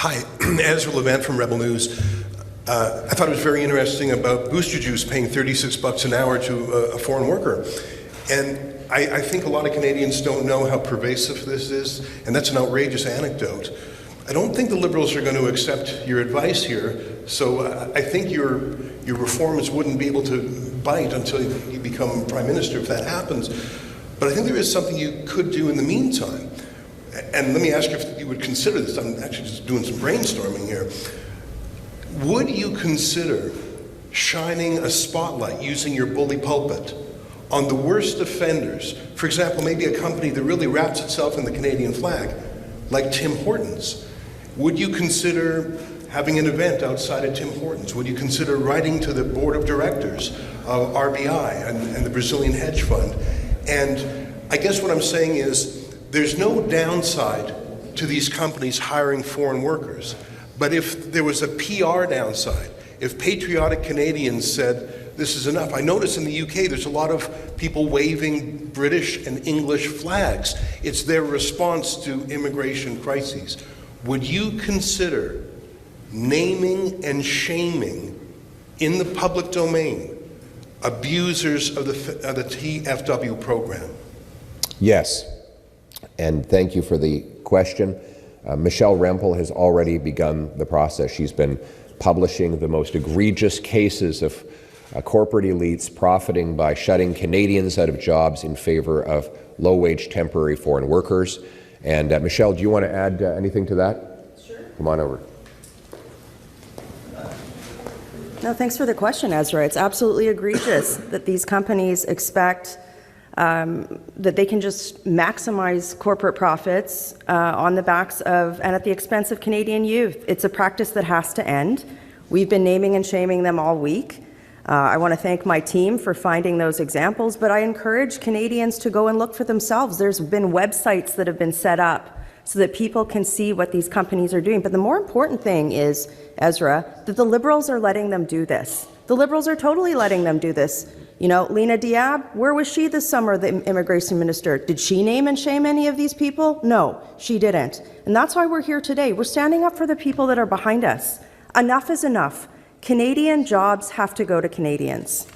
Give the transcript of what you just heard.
Hi, Ezra Levant from Rebel News. I thought it was very interesting about Booster Juice paying $36 an hour to a foreign worker. And I think a lot of Canadians don't know how pervasive this is, and that's an outrageous anecdote. I don't think the Liberals are going to accept your advice here, so I think your reforms wouldn't be able to bite until you become Prime Minister if that happens. But I think there is something you could do in the meantime. And let me ask you if you would consider this. I'm actually just doing some brainstorming here. Would you consider shining a spotlight using your bully pulpit on the worst offenders? For example, maybe a company that really wraps itself in the Canadian flag, like Tim Hortons. Would you consider having an event outside of Tim Hortons? Would you consider writing to the board of directors of RBI and the Brazilian hedge fund? And I guess what I'm saying is, there's no downside to these companies hiring foreign workers. But if there was a PR downside, if patriotic Canadians said, this is enough. I notice in the UK there's a lot of people waving British and English flags. It's their response to immigration crises. Would you consider naming and shaming in the public domain abusers of the TFW program? Yes. And thank you for the question. Michelle Rempel has already begun the process. She's been publishing the most egregious cases of corporate elites profiting by shutting Canadians out of jobs in favor of low-wage temporary foreign workers. And Michelle, do you want to add anything to that? Sure. Come on over. No, thanks for the question, Ezra. It's absolutely egregious that these companies expect that they can just maximize corporate profits on the backs of and at the expense of Canadian youth. It's a practice that has to end. We've been naming and shaming them all week. I want to thank my team for finding those examples, but I encourage Canadians to go and look for themselves. There's been websites that have been set up so that people can see what these companies are doing. But the more important thing is, Ezra, that the Liberals are letting them do this. The Liberals are totally letting them do this. You know, Lena Diab, where was she this summer, the immigration minister? Did she name and shame any of these people? No, she didn't. And that's why we're here today. We're standing up for the people that are behind us. Enough is enough. Canadian jobs have to go to Canadians.